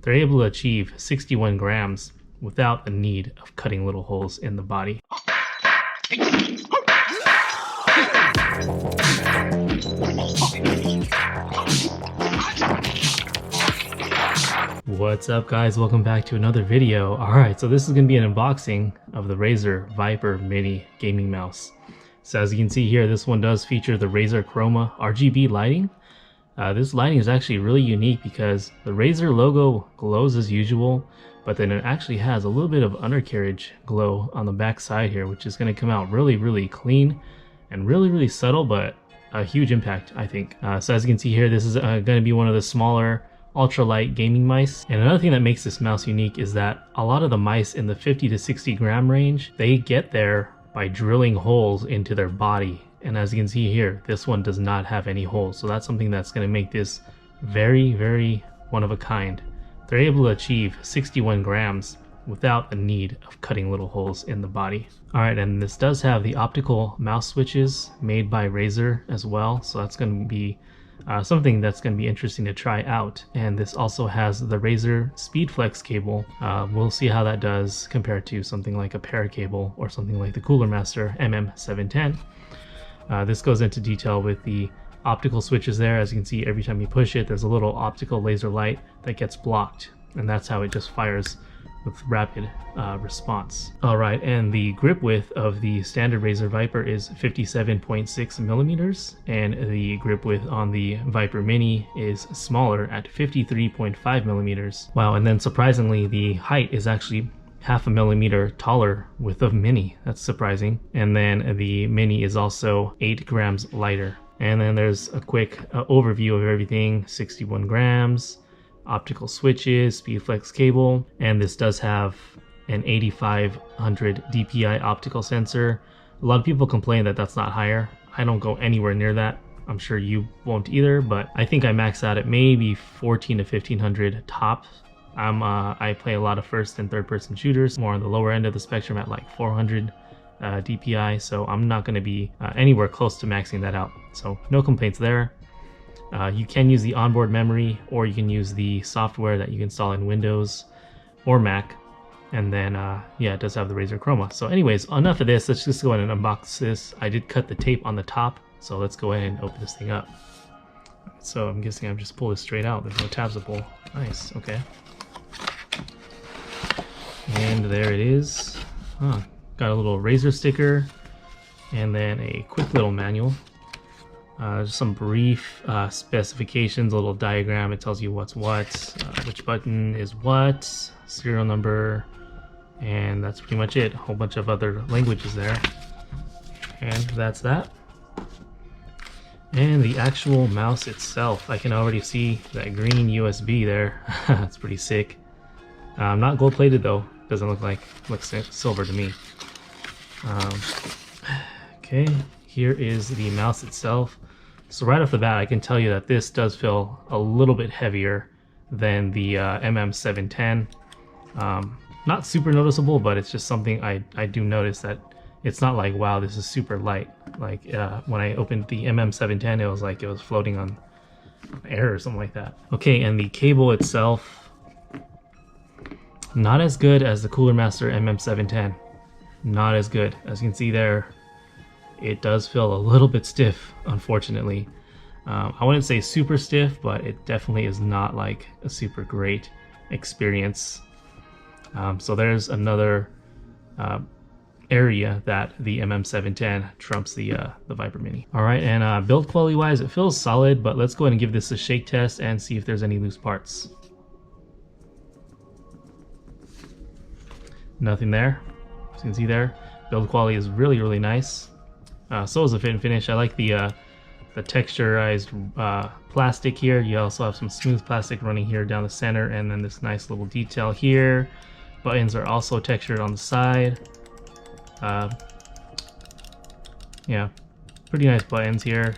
they're able to achieve 61 grams without the need of cutting little holes in the body. What's up guys, welcome back to another video. Alright, so this is going to be an unboxing of the Razer Viper Mini gaming mouse. So as you can see here, this one does feature the Razer Chroma RGB lighting. This lighting is actually really unique because the Razer logo glows as usual, but then it actually has a little bit of undercarriage glow on the back side here, which is going to come out really clean and really subtle, but a huge impact, I think. So as you can see here, this is going to be one of the smaller ultralight gaming mice. And another thing that makes this mouse unique is that a lot of the mice in the 50 to 60 gram range, they get there by drilling holes into their body. And as you can see here, this one does not have any holes. So that's something that's going to make this very one of a kind. They're able to achieve 61 grams without the need of cutting little holes in the body. Alright, and this does have the optical mouse switches made by Razer as well. So that's going to be something that's going to be interesting to try out. And this also has the Razer Speedflex Cable. We'll see how that does compared to something like a pair cable or something like the Cooler Master MM710. This goes into detail with the optical switches there. As you can see, every time you push it, there's a little optical laser light that gets blocked, and that's how it just fires with rapid response. Alright, and the grip width of the standard Razer Viper is 57.6 millimeters, and the grip width on the Viper Mini is smaller at 53.5 millimeters. Wow, and then surprisingly, the height is actually half a millimeter taller with the Mini. That's surprising. And then the Mini is also 8 grams lighter. And then there's a quick overview of everything: 61 grams, optical switches, Speedflex cable, and this does have an 8500 DPI optical sensor. A lot of people complain that that's not higher. I don't go anywhere near that. I'm sure you won't either, but I think I max out at maybe 14 to 1500 tops. I play a lot of first and third person shooters, more on the lower end of the spectrum at like 400 DPI, so I'm not going to be anywhere close to maxing that out. So no complaints there. You can use the onboard memory, or you can use the software that you can install in Windows or Mac. And then, yeah, it does have the Razer Chroma. So anyways, enough of this. Let's just go ahead and unbox this. I did cut the tape on the top, so let's go ahead and open this thing up. So I'm guessing I'm just pull this straight out. There's no tabs to pull. Nice, okay. And there it is. Got a little Razer sticker, and then a quick little manual. Just some brief specifications, a little diagram. It tells you what's what, which button is what, serial number, and that's pretty much it. A whole bunch of other languages there. And that's that. And the actual mouse itself, I can already see that green USB there. That's pretty sick. Not gold plated though. Doesn't look like, looks silver to me. Okay, here is the mouse itself. So right off the bat, I can tell you that this does feel a little bit heavier than the MM710. Not super noticeable, but it's just something I do notice, that it's not like, wow, this is super light. Like when I opened the MM710, it was like it was floating on air or something like that. Okay, and the cable itself, not as good as the Cooler Master MM710. Not as good. As you can see there, it does feel a little bit stiff, unfortunately. I wouldn't say super stiff, but it definitely is not like a super great experience. So there's another area that the MM710 trumps the Viper Mini. Alright, and build quality wise, it feels solid, but let's go ahead and give this a shake test and see if there's any loose parts. Nothing there. As you can see there, build quality is really nice. So is the fit and finish. I like the texturized plastic here. You also have some smooth plastic running here down the center, and then this nice little detail here. Buttons are also textured on the side. Yeah, pretty nice buttons here.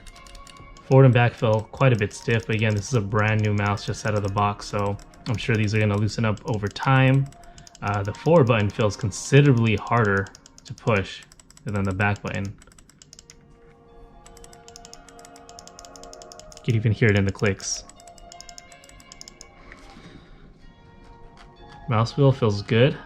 Forward and back feel quite a bit stiff, but again, this is a brand new mouse just out of the box, so I'm sure these are going to loosen up over time. The forward button feels considerably harder to push than the back button. You can even hear it in the clicks. Mouse wheel feels good.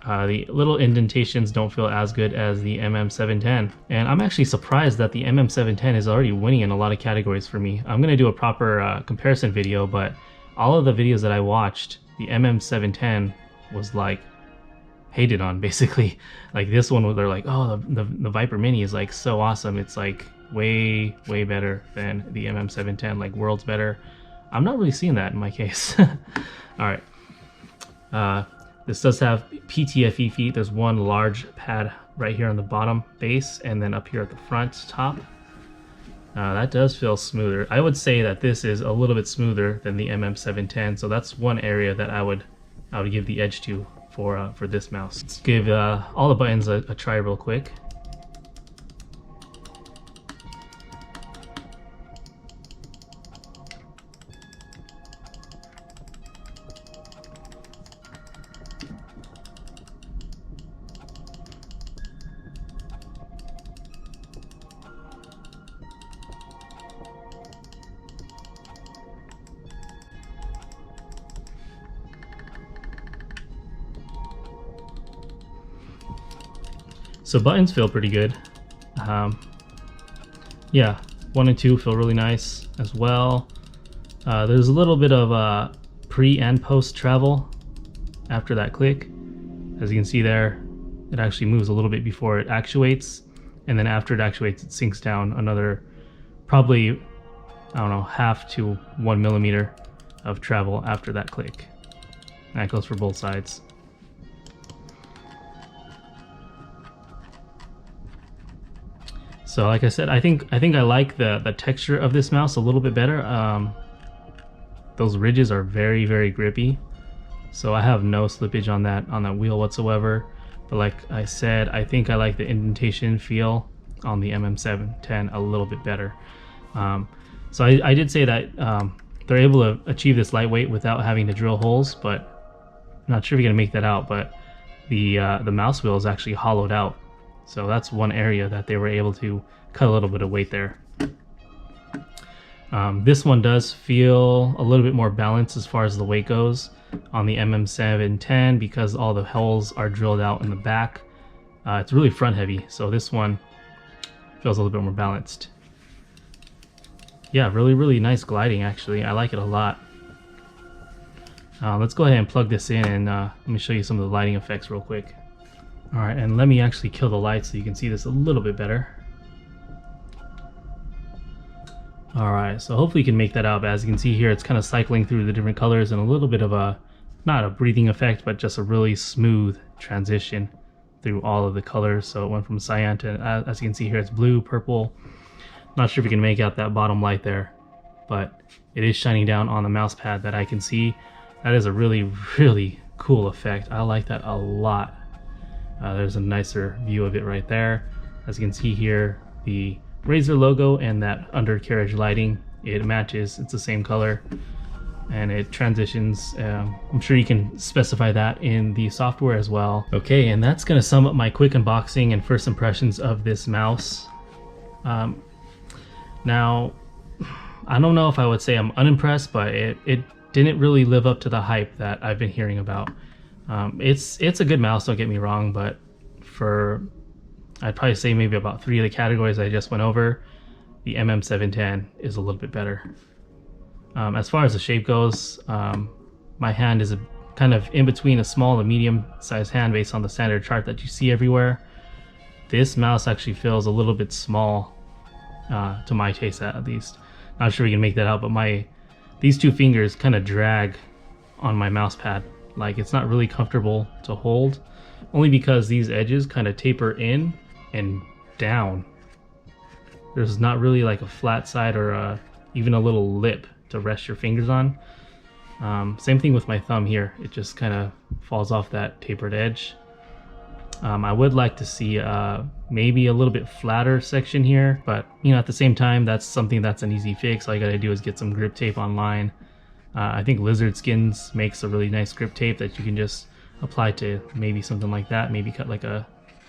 The little indentations don't feel as good as the MM710. And I'm actually surprised that the MM710 is already winning in a lot of categories for me. I'm going to do a proper comparison video, but all of the videos that I watched, the MM710 was like hated on basically. Like this one, they're like, oh, the Viper Mini is like so awesome. It's like way better than the MM710, like worlds better. I'm not really seeing that in my case. All right. This does have PTFE feet. There's one large pad right here on the bottom base, and then up here at the front top. That does feel smoother. I would say that this is a little bit smoother than the MM710, so that's one area that I would give the edge to for this mouse. Let's give all the buttons a try real quick. So buttons feel pretty good. Yeah, 1 and 2 feel really nice as well. There's a little bit of pre and post travel after that click. As you can see there, it actually moves a little bit before it actuates, and then after it actuates, it sinks down another probably, I don't know, 0.5 to 1 millimeter of travel after that click. And that goes for both sides. So like I said, I think I like the texture of this mouse a little bit better. Those ridges are very grippy, so I have no slippage on that wheel whatsoever. But like I said, I think I like the indentation feel on the MM710 a little bit better. So I did say that they're able to achieve this lightweight without having to drill holes, but I'm not sure if you're gonna make that out. But the mouse wheel is actually hollowed out. So that's one area that they were able to cut a little bit of weight there. This one does feel a little bit more balanced as far as the weight goes on the MM710 because all the holes are drilled out in the back. It's really front heavy, so this one feels a little bit more balanced. Yeah, really nice gliding actually. I like it a lot. Let's go ahead and plug this in and let me show you some of the lighting effects real quick. Alright, and let me actually kill the lights so you can see this a little bit better. Alright, so hopefully you can make that out, but as you can see here, it's kind of cycling through the different colors and a little bit of a, not a breathing effect, but just a really smooth transition through all of the colors. So it went from cyan to, as you can see here, it's blue, purple. Not sure if you can make out that bottom light there, but it is shining down on the mouse pad that I can see. That is a really cool effect. I like that a lot. There's a nicer view of it right there. As you can see here, the Razer logo and that undercarriage lighting, it matches. It's the same color and it transitions. I'm sure you can specify that in the software as well. Okay, and that's going to sum up my quick unboxing and first impressions of this mouse. Now, I don't know if I would say I'm unimpressed, but it didn't really live up to the hype that I've been hearing about. It's a good mouse, don't get me wrong, but I'd probably say maybe about 3 of the categories I just went over, the MM710 is a little bit better. As far as the shape goes, my hand is kind of in between a small and medium sized hand based on the standard chart that you see everywhere. This mouse actually feels a little bit small, to my taste at least. Not sure we can make that out, but these 2 fingers kind of drag on my mouse pad. Like it's not really comfortable to hold, only because these edges kind of taper in and down. There's not really like a flat side or even a little lip to rest your fingers on. Same thing with my thumb here. It just kind of falls off that tapered edge. I would like to see maybe a little bit flatter section here, but you know, at the same time, that's something that's an easy fix. All you gotta do is get some grip tape online. I think Lizard Skins makes a really nice grip tape that you can just apply to maybe something like that, maybe cut like a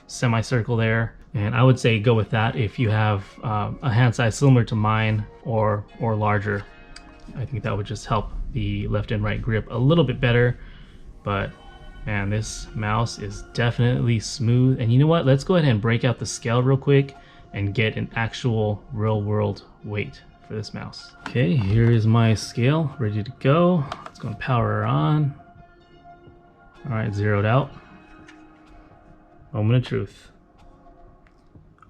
semicircle there. And I would say go with that if you have a hand size similar to mine or larger. I think that would just help the left and right grip a little bit better. but man, this mouse is definitely smooth. And you know what? Let's go ahead and break out the scale real quick and get an actual real world weight for this mouse. Okay, here is my scale ready to go. Let's go and power her on. All right, zeroed out. Moment of truth.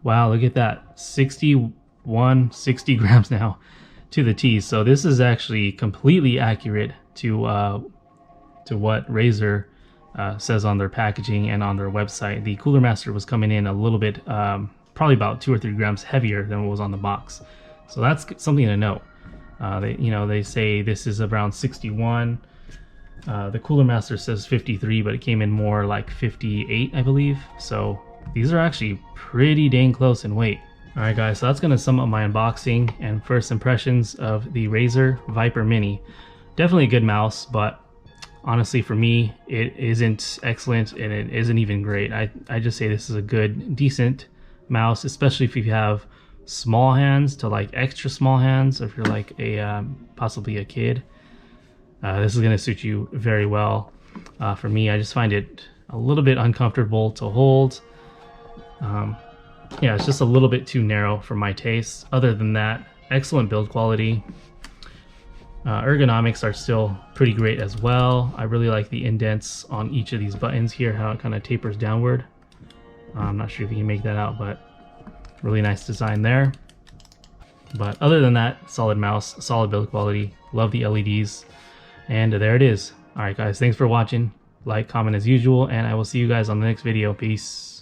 Wow, look at that. 60 grams now to the T. So this is actually completely accurate to what Razer says on their packaging and on their website. The Cooler Master was coming in a little bit, probably about 2 or 3 grams heavier than what was on the box. So that's something to know. They say this is around 61. The Cooler Master says 53, but it came in more like 58, I believe. So these are actually pretty dang close in weight. Alright guys, so that's going to sum up my unboxing and first impressions of the Razer Viper Mini. Definitely a good mouse, but honestly for me, it isn't excellent and it isn't even great. I just say this is a good, decent mouse, especially if you have small hands to like extra small hands, if you're like a possibly a kid. This is going to suit you very well. For me, I just find it a little bit uncomfortable to hold. Yeah, it's just a little bit too narrow for my taste. Other than that, excellent build quality. Ergonomics are still pretty great as well. I really like the indents on each of these buttons here, how it kind of tapers downward. I'm not sure if you can make that out, but really nice design there. But other than that, solid mouse, solid build quality. Love the LEDs. And there it is. Alright guys, thanks for watching. Like, comment as usual, and I will see you guys on the next video. Peace.